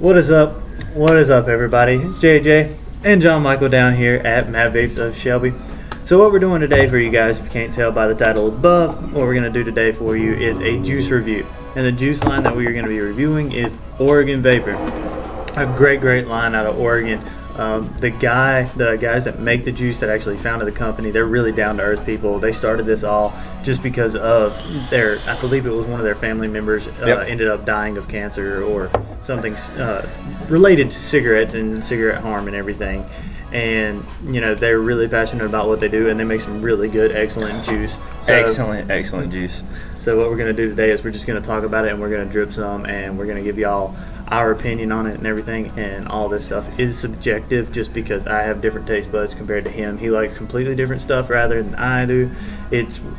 What is up? What is up, everybody? It's JJ and John Michael down here at Madvapes of Shelby. So what we're doing today for you guys, if you can't tell by the title above, what we're going to do today for you is a juice review. And the juice line that we are going to be reviewing is Oregon Vapor. A great line out of Oregon. The guys that make the juice that actually founded the company, they're really down-to-earth people. They started this all just because of I believe it was one of their family members ended up dying of cancer or something related to cigarettes and cigarette harm and everything. And you know, they're really passionate about what they do, and they make some really good, excellent juice. So, excellent juice. So what we're going to do today is we're just going to talk about it, and we're going to drip some, and we're going to give y'all our opinion on it and everything. And all this stuff is subjective just because I have different taste buds compared to him. He likes completely different stuff rather than I do.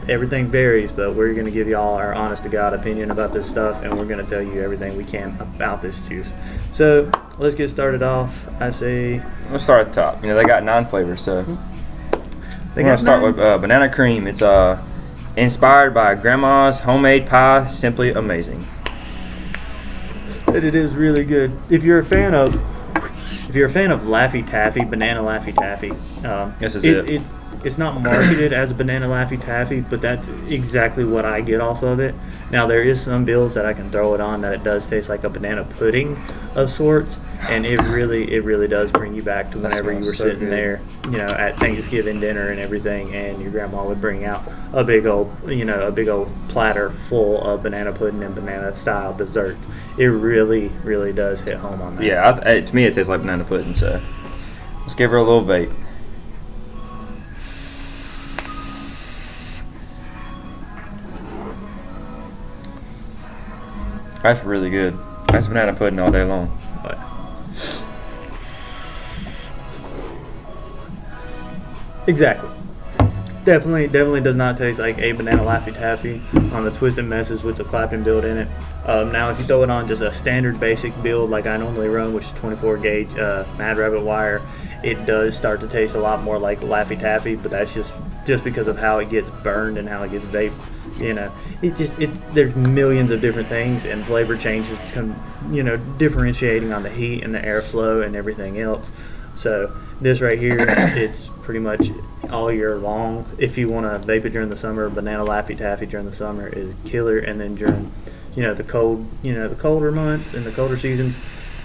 Everything varies, but we're going to give y'all our honest to God opinion about this stuff, and we're going to tell you everything we can about this juice. So let's get started off. Let's start at the top. You know, they got 9 flavors, so we're going to start with banana cream. It's inspired by grandma's homemade pie, simply amazing. It is really good. If you're a fan of Laffy Taffy, banana Laffy Taffy, this is it. It's not marketed as a banana Laffy Taffy, but that's exactly what I get off of it. Now there is some builds that I can throw it on that it does taste like a banana pudding of sorts, and it really does bring you back to whenever you were sitting there, you know, at Thanksgiving dinner and everything, and your grandma would bring out a big old platter full of banana pudding and banana style desserts. It really does hit home on that. Yeah, to me it tastes like banana pudding. So let's give her a little vape. That's really good. That's banana pudding all day long. Exactly. Definitely does not taste like a banana Laffy Taffy on the Twisted Messes with the clapping build in it. Now if you throw it on just a standard basic build like I normally run, which is 24 gauge Mad Rabbit wire, it does start to taste a lot more like Laffy Taffy, but that's just because of how it gets burned and how it gets vaped. You know, there's millions of different things and flavor changes, differentiating on the heat and the airflow and everything else. So this right here, it's pretty much all year long. If you want to vape it during the summer, banana Laffy Taffy during the summer is killer, and then during the colder months and the colder seasons,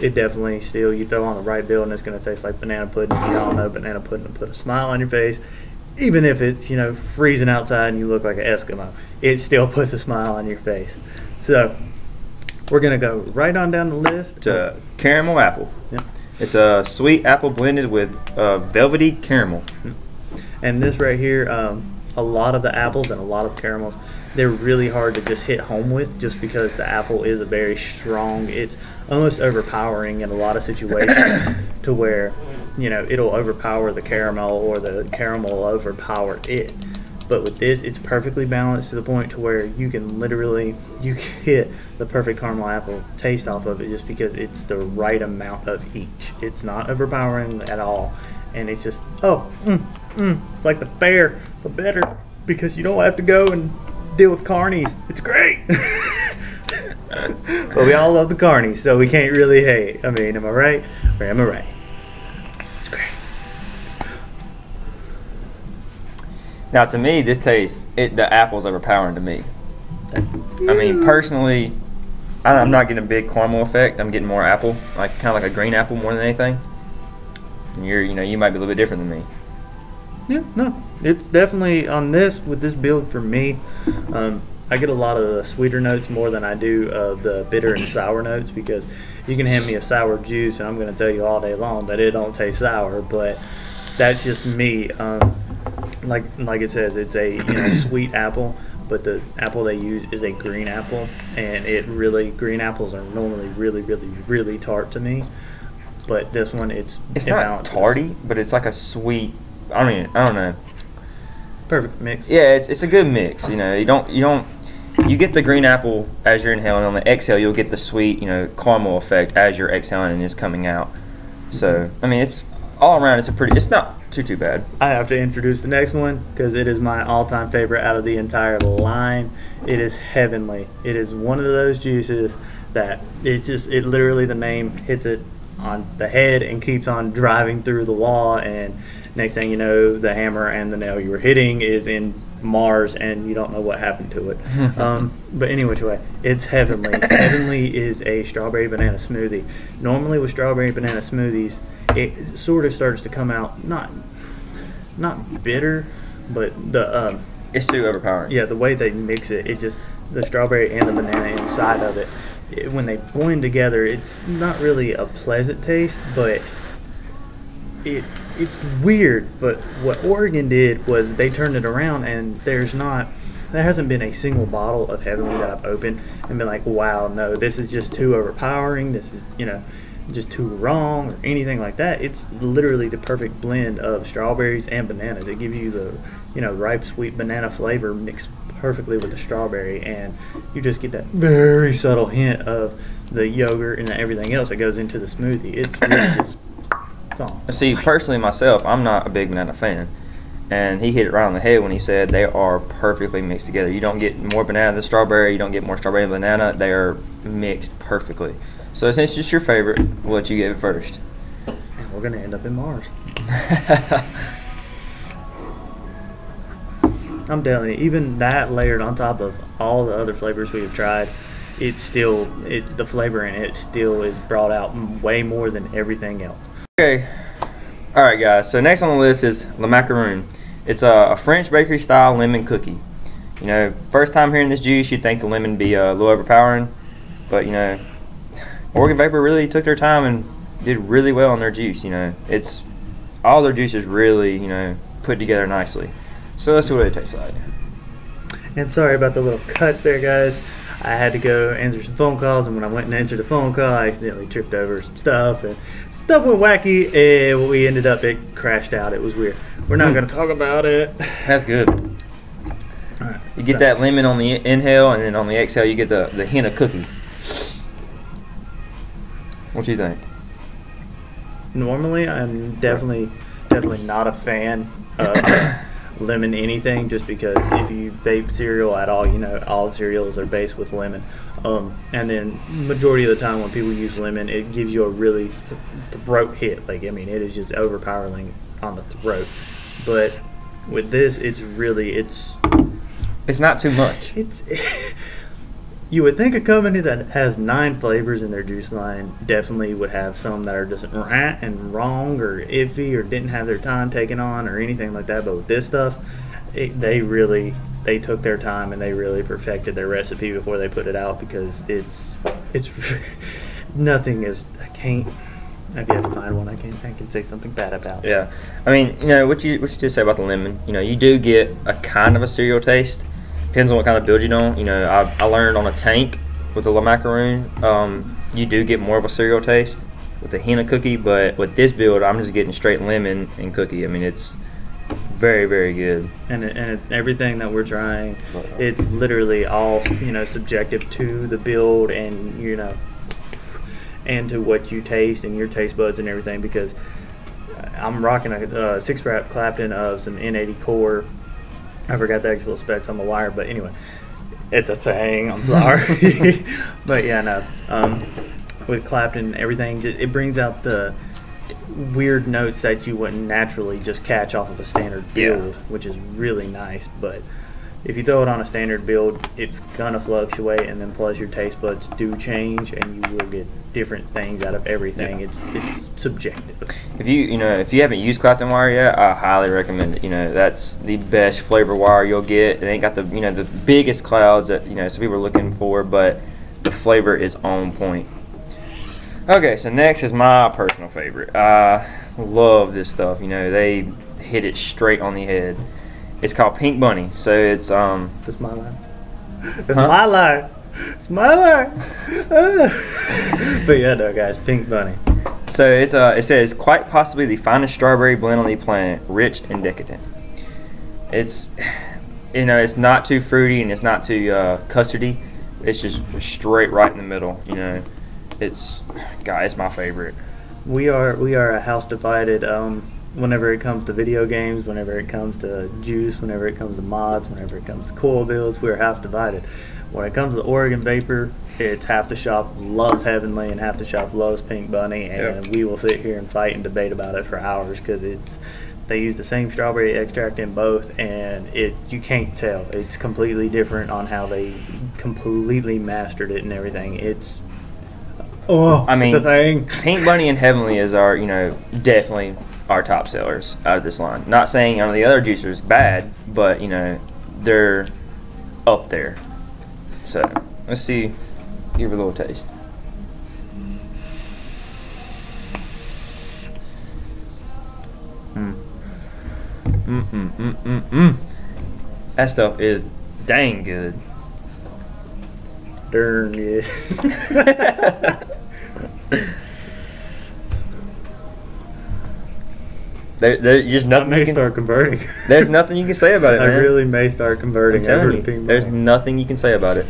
it definitely still, you throw on the right build and it's going to taste like banana pudding. You all know banana pudding will put a smile on your face. Even if it's freezing outside and you look like an Eskimo, it still puts a smile on your face. So we're gonna go right on down the list to caramel apple. Yep. It's a sweet apple blended with velvety caramel. And this right here, a lot of the apples and a lot of caramels, they're really hard to just hit home with, just because the apple is a very strong. It's almost overpowering in a lot of situations to where it'll overpower the caramel or the caramel will overpower it. But with this, it's perfectly balanced to the point to where you can get the perfect caramel apple taste off of it, just because it's the right amount of each. It's not overpowering at all, and it's just it's like the fair, but better, because you don't have to go and deal with carnies. It's great. But we all love the carnies, so we can't really hate. I mean, am I right? Or am I right? It's great. Now, to me, this tastes, the apple's overpowering to me. I mean, personally, I'm not getting a big caramel effect. I'm getting more apple, kind of like a green apple more than anything. And you might be a little bit different than me. Yeah, no, it's definitely on this, with this build for me, I get a lot of the sweeter notes more than I do of the bitter and sour notes, because you can hand me a sour juice and I'm going to tell you all day long that it don't taste sour, but that's just me. Like it says, it's a sweet apple, but the apple they use is a green apple, and green apples are normally really tart to me, but this one it's not tarty, but it's like a sweet. I don't know. Perfect mix. Yeah, it's a good mix. You get the green apple as you're inhaling. On the exhale, you'll get the sweet, caramel effect as you're exhaling and it's coming out. So I mean, it's all around. It's not too bad. I have to introduce the next one because it is my all-time favorite out of the entire line. It is heavenly. It is one of those juices that. It's just, it literally, the name hits it on the head and keeps on driving through the wall, and next thing you know, the hammer and the nail you were hitting is in Mars, and you don't know what happened to it. But anyway, it's heavenly. Heavenly is a strawberry banana smoothie. Normally with strawberry banana smoothies, it sort of starts to come out not bitter, but the it's too overpowering. yeah, the way they mix it, it just, the strawberry and the banana inside of it, when they blend together, it's not really a pleasant taste, but it's weird. But what Oregon did was they turned it around, and there hasn't been a single bottle of Heavenly that I've opened and been like, wow, no, this is just too overpowering, this is, you know, just too wrong, or anything like that. It's literally the perfect blend of strawberries and bananas. It gives you the, you know, ripe sweet banana flavor mixed perfectly with the strawberry, and you just get that very subtle hint of the yogurt and everything else that goes into the smoothie. It's really just, it's on. See, personally myself, I'm not a big banana fan, and he hit it right on the head when he said they are perfectly mixed together. You don't get more banana than strawberry, you don't get more strawberry than banana. They are mixed perfectly. So since it's just your favorite, we'll let you give it first. And we're gonna end up in Mars. I'm telling you, even that layered on top of all the other flavors we have tried, it's still, the flavor in it still is brought out way more than everything else. Okay, all right guys, so next on the list is Lemac Arun. It's a French bakery style lemon cookie. You know, first time hearing this juice, you'd think the lemon would be a little overpowering, but you know, Oregon Vapor really took their time and did really well on their juice. You know, it's, all their juices really, you know, put together nicely. So let's see what it tastes like. And sorry about the little cut there, guys. I had to go answer some phone calls, and when I went and answered the phone call, I accidentally tripped over some stuff, and stuff went wacky, and we ended up, it crashed out. It was weird. We're not going to talk about it. That's good. All right, You get that lemon on the inhale, and then on the exhale, you get the hint of cookie. What do you think? Normally, I'm definitely not a fan of lemon anything, just because if you vape cereal at all, you know, all cereals are based with lemon. And then majority of the time when people use lemon, it gives you a really throat hit. Like, I mean, it is just overpowering on the throat. But with this, it's not too much. You would think a company that has 9 flavors in their juice line definitely would have some that are just right and wrong or iffy or didn't have their time taken on or anything like that. But with this stuff, they took their time and they really perfected their recipe before they put it out, because it's nothing is, if you have to find one, I can say something bad about. Yeah, I mean, you know, what you just say about the lemon, you know, you do get a kind of a cereal taste. Depends on what kind of build you're on. You know, I learned on a tank with the Lemac Arun, you do get more of a cereal taste with the hint of cookie, but with this build, I'm just getting straight lemon and cookie. I mean, it's very, very good. And everything that we're trying, it's literally all, you know, subjective to the build and, you know, and to what you taste and your taste buds and everything, because I'm rocking a 6-wrap Clapton of some N80 core. I forgot the actual specs on the wire, but anyway, it's a thing. I'm sorry. But yeah, no. With Clapton, everything, it brings out the weird notes that you wouldn't naturally just catch off of a standard build, which is really nice. But if you throw it on a standard build, it's gonna fluctuate, and then plus your taste buds do change, and you will get different things out of everything. It's subjective. If you haven't used Clapton wire yet, I highly recommend it. You know, that's the best flavor wire you'll get. It ain't got the the biggest clouds that some people are looking for, but the flavor is on point. Okay, so next is my personal favorite. I love this stuff. You know, they hit it straight on the head. It's called Pink Bunny. So it's That's my line. That's my line. It's my line. But yeah, no, guys, Pink Bunny. So it's it says quite possibly the finest strawberry blend on the planet, rich and decadent. It's it's not too fruity and it's not too custardy. It's just straight right in the middle. You know, it's my favorite. We are a house divided. Whenever it comes to video games, whenever it comes to juice, whenever it comes to mods, whenever it comes to coil builds, we're house divided. When it comes to Oregon Vapor, It's half the shop loves Heavenly and half the shop loves Pink Bunny, and we will sit here and fight and debate about it for hours because they use the same strawberry extract in both, and you can't tell. It's completely different on how they completely mastered it and everything. It's I mean, it's a thing. Pink Bunny and Heavenly is our, definitely our top sellers out of this line. Not saying none of the other juicers bad, but they're up there. So let's see. Give it a little taste. That stuff is dang good. Darn yeah. There's just nothing. I may start converting. There's nothing you can say about it, man. I really may start converting. I'm telling you, there's nothing you can say about it.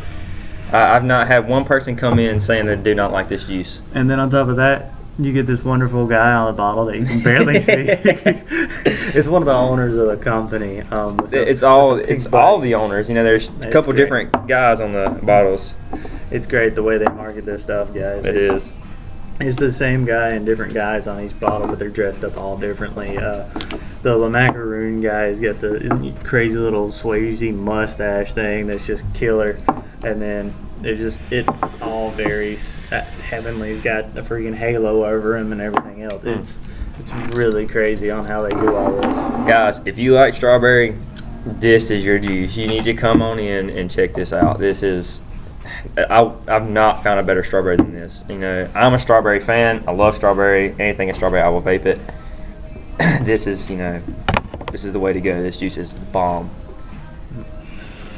I've not had one person come in saying they do not like this juice. And then on top of that, you get this wonderful guy on the bottle that you can barely see. It's one of the owners of the company. It's all the owners. There's a couple different guys on the bottles. It's great the way they market this stuff, guys. It is. It's the same guy and different guys on each bottle, but they're dressed up all differently. The Lemac Arun guy's got the crazy little Swayze mustache thing that's just killer, and then it all varies. Heavenly's got a freaking halo over him and everything else. It's really crazy on how they do all this. Guys, if you like strawberry, this is your juice. You need to come on in and check this out. This is. I've not found a better strawberry than this. I'm a strawberry fan. I love strawberry. Anything is strawberry, I will vape it. This is the way to go. This juice is bomb.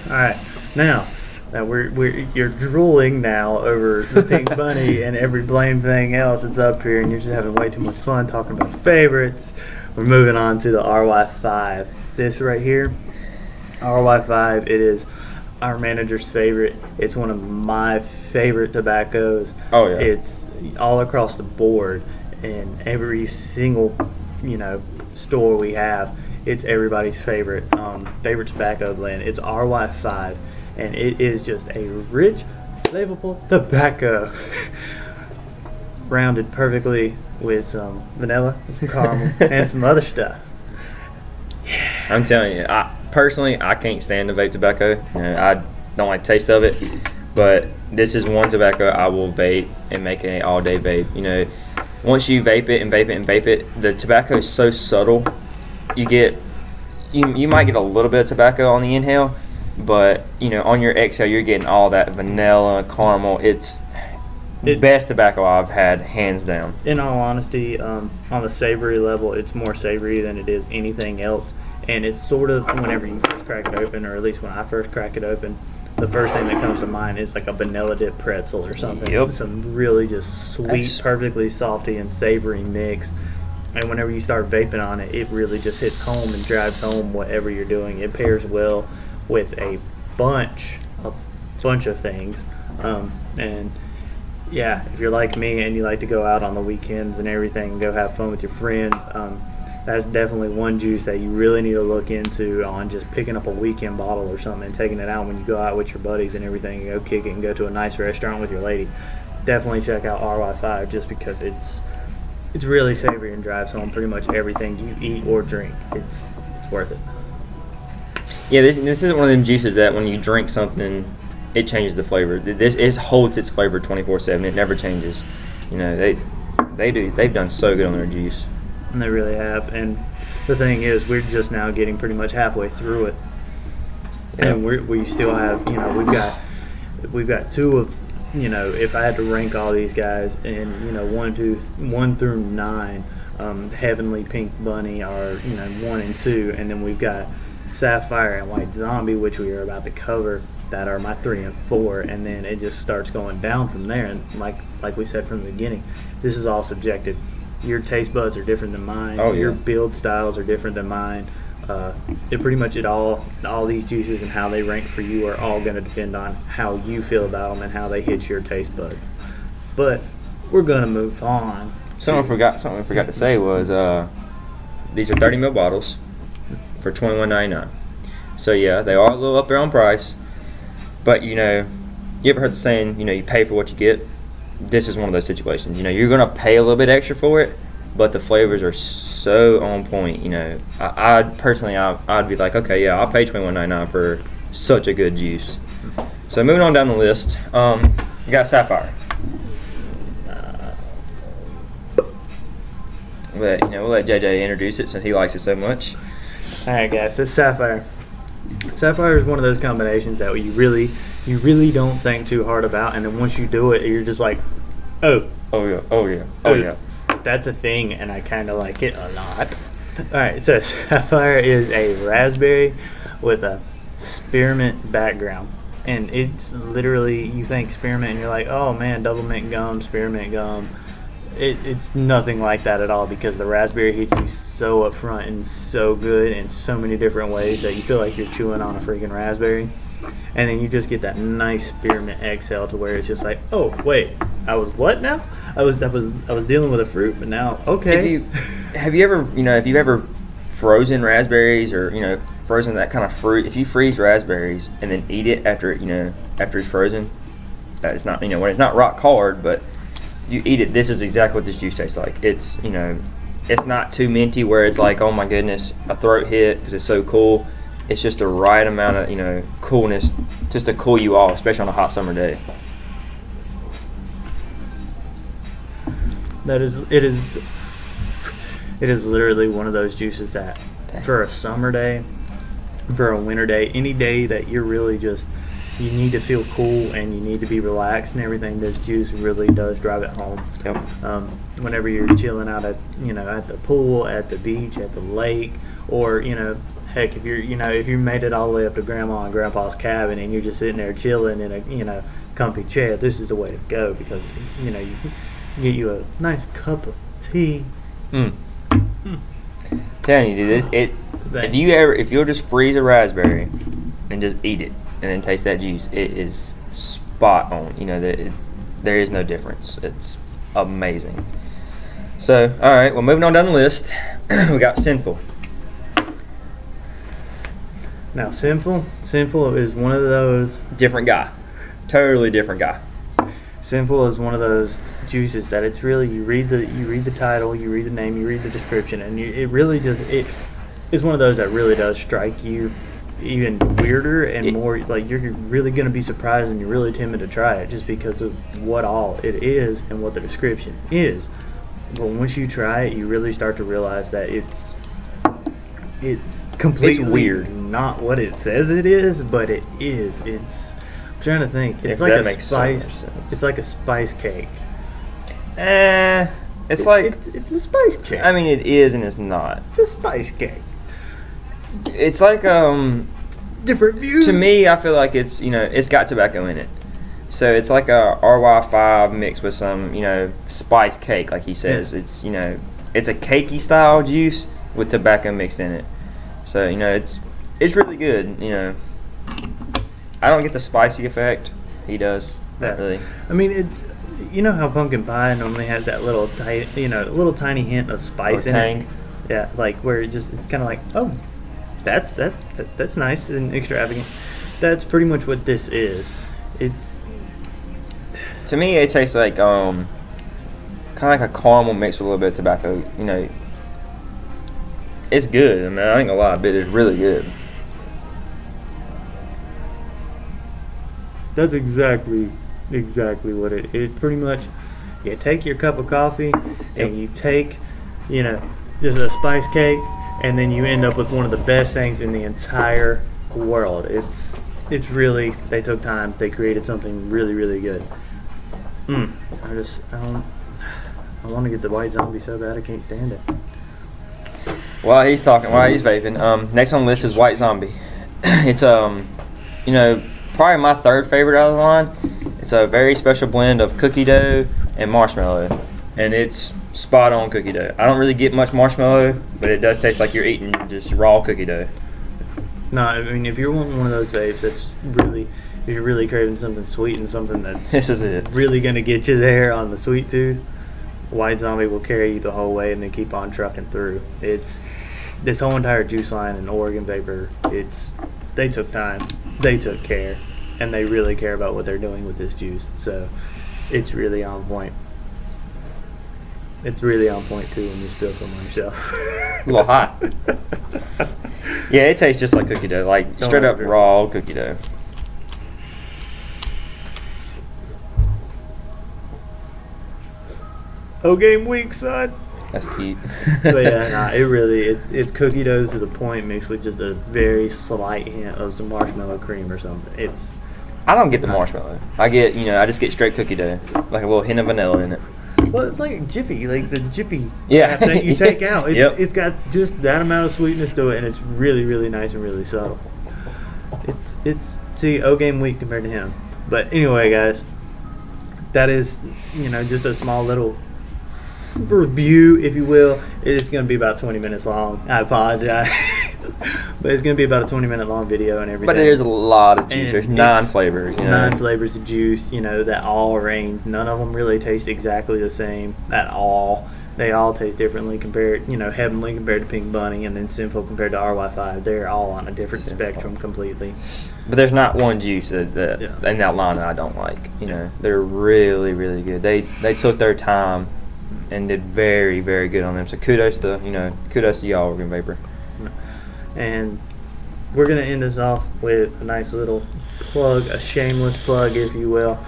All right, now you're drooling now over the Pink Bunny and every blame thing else that's up here, and you're just having way too much fun talking about your favorites. We're moving on to the RY5. This right here, RY5. It is our manager's favorite. It's one of my favorite tobaccos. Oh yeah. It's all across the board, and every single store we have, it's everybody's favorite tobacco blend. It's RY5, and it is just a rich, flavorful tobacco, rounded perfectly with some vanilla, some caramel, and some other stuff. I'm telling you, personally, I can't stand the vape tobacco. I don't like the taste of it. But this is one tobacco I will vape and make an all-day vape. Once you vape it and vape it and vape it, the tobacco is so subtle. You might get a little bit of tobacco on the inhale, but on your exhale, you're getting all that vanilla, caramel. It's the best tobacco I've had, hands down. In all honesty, on the savory level, it's more savory than it is anything else. And it's sort of, whenever you first crack it open, or at least when I first crack it open, the first thing that comes to mind is like a vanilla dip pretzel or something. Yep. Some really just sweet, perfectly salty and savory mix. And whenever you start vaping on it, it really just hits home and drives home whatever you're doing. It pairs well with a bunch of things. And yeah, if you're like me and you like to go out on the weekends and everything and go have fun with your friends, that's definitely one juice that you really need to look into on just picking up a weekend bottle or something and taking it out when you go out with your buddies and everything and go kick it and go to a nice restaurant with your lady. Definitely check out RY5 just because it's really savory and drives home pretty much everything you eat or drink. It's worth it. Yeah, this isn't one of them juices that when you drink something, it changes the flavor. It holds its flavor 24/7. It never changes. They've done so good on their juice. And they really have. And the thing is, we're just now getting pretty much halfway through it. Yeah. And we still have, we've got two of, if I had to rank all these guys, and 1 through 9, Heavenly, Pink Bunny are 1 and 2, and then we've got Sapphire and White Zombie, which we are about to cover, that are my 3 and 4, and then it just starts going down from there. And like we said from the beginning, this is all subjective. Your taste buds are different than mine. Oh, yeah. Your build styles are different than mine. All these juices and how they rank for you are all going to depend on how you feel about them and how they hit your taste buds. But we're going to move on. Something we forgot to say was these are 30 ml bottles for $21.99. So yeah, they are a little up there on price, but you ever heard the saying, you know, you pay for what you get? This is one of those situations. You know, you're gonna pay a little bit extra for it, but the flavors are so on point. You know, I'd personally, I'd be like, okay, yeah, I'll pay $21.99 for such a good juice. So moving on down the list, you got Sapphire. We'll let JJ introduce it since he likes it so much. All right, guys, so Sapphire. Sapphire is one of those combinations that you really don't think too hard about, and then once you do it, you're just like, oh yeah, that's a thing, and I kind of like it a lot. All right, so Sapphire is a raspberry with a spearmint background, and it's literally, you think spearmint, and you're like, oh man, double mint gum, spearmint gum. It's nothing like that at all, because the raspberry hits you so up front and so good in so many different ways that you feel like you're chewing on a freaking raspberry. And then you just get that nice spearmint exhale to where it's just like, oh wait, I was what now? I was dealing with a fruit, but now okay. Have you ever frozen raspberries, or you know, frozen that kind of fruit? If you freeze raspberries and then eat it after it's frozen, it's not, you know, when it's not rock hard, but you eat it, this is exactly what this juice tastes like. It's, you know, it's not too minty where it's like, oh my goodness, a throat hit because it's so cool. It's just the right amount of, you know, coolness just to cool you off, especially on a hot summer day. It is literally one of those juices that for a summer day, for a winter day, any day that you're really just, you need to feel cool and you need to be relaxed and everything, this juice really does drive it home. Yep. Whenever you're chilling out at, you know, at the pool, at the beach, at the lake, or, you know, heck, if you made it all the way up to Grandma and Grandpa's cabin and you're just sitting there chilling in a, you know, comfy chair, this is the way to go, because, you know, you can get you a nice cup of tea. Telling you, dude, if you'll just freeze a raspberry and just eat it and then taste that juice, it is spot on. You know, there is no difference. It's amazing. So, all right, well, moving on down the list, we got Sinful. Now, Sinful is one of those different guy, totally different guy. Sinful is one of those juices that it's really, you read the title, you read the name, you read the description, and it really just, it is one of those that really does strike you even weirder and more like you're really going to be surprised and you're really timid to try it just because of what all it is and what the description is. But once you try it, you really start to realize that it's completely weird, not what it says it is, but it is. I'm trying to think. It's like a spice. It's like a spice cake. It's it's a spice cake. I mean, it is and it's not. It's a spice cake. It's like different views. To me, I feel like it's, you know, it's got tobacco in it. So it's like a RY5 mixed with some, you know, spice cake, like he says. Yeah. It's, you know, it's a cakey style juice with tobacco mixed in it. So, you know, it's really good. You know, I don't get the spicy effect. He does. Not really. I mean, it's, you know how pumpkin pie normally has that little tiny hint of spice in it. Yeah, like where it's kind of like, oh, that's nice and extravagant. That's pretty much what this is. It's, to me, it tastes like kind of like a caramel mixed with a little bit of tobacco. You know, it's good. I mean, I ain't gonna lie, but it's really good. That's exactly what it is. Pretty much, you take your cup of coffee and you take, you know, just a spice cake, and then you end up with one of the best things in the entire world. It's really, they took time, they created something really, really good. I want to get the white zombie so bad I can't stand it. While he's vaping, next on the list is White Zombie. It's you know, probably my third favorite out of the line. It's a very special blend of cookie dough and marshmallow, and it's spot on cookie dough. I don't really get much marshmallow, but it does taste like you're eating just raw cookie dough. No, I mean, if you're wanting one of those vapes that's really, if you're really craving something sweet and something that's this is it. Really going to get you there on the sweet tooth, White Zombie will carry you the whole way and then keep on trucking through. It's this whole entire juice line in Oregon Vapor. They took time, they took care. and they really care about what they're doing with this juice. So it's really on point. It's really on point too when you spill some on yourself. A little hot. Yeah, it tastes just like cookie dough, like straight up raw cookie dough. Oh, game week, son. That's cute. But yeah, nah, it's cookie dough to the point mixed with just a very slight hint of some marshmallow cream or something. I don't get the marshmallow. I get, I just get straight cookie dough, like a little hint of vanilla in it. Well, it's like Jiffy, like the Jiffy Yeah. that you take out. Yep. It's got just that amount of sweetness to it, and it's really, really nice and really subtle. See, O game week compared to him. But anyway, guys, that is, just a small little review, if you will. It's going to be about 20 minutes long. I apologize. But it's going to be about a 20-minute long video and everything. But there's a lot of juice. And There's 9 flavors. 9 flavors of juice, that all range. None of them really taste exactly the same at all. They all taste differently compared, Heavenly compared to Pink Bunny, and then Sinful compared to RY5. They're all on a different spectrum completely. But there's not one juice that in that line that I don't like. They're really, really good. They took their time and did very, very good on them. So kudos to y'all, Oregon Vapor. And we're going to end this off with a nice little plug, a shameless plug, if you will.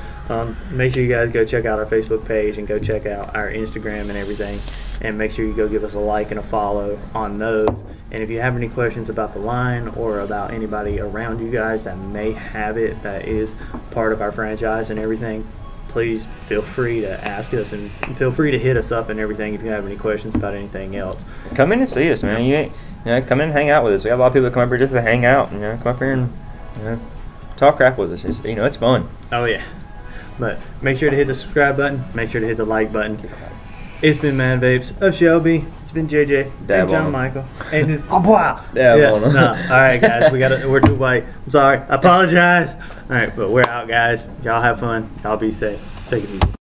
Make sure you guys go check out our Facebook page and go check out our Instagram and everything. And make sure you go give us a like and a follow on those. And if you have any questions about the line or about anybody around you guys that may have it, that is part of our franchise and everything, please feel free to ask us and feel free to hit us up and everything if you have any questions about anything else. Come in and see us, man. Come in and hang out with us. We have a lot of people that come up here just to hang out. Come up here and talk crap with us. It's fun. Oh yeah. But make sure to hit the subscribe button. Make sure to hit the like button. It's been Madvapes of Shelby. It's been JJ and John Michael. And wow. Yeah. No. All right, guys. We're too white. I'm sorry. I apologize. All right, but we're out, guys. Y'all have fun. Y'all be safe. Take it easy.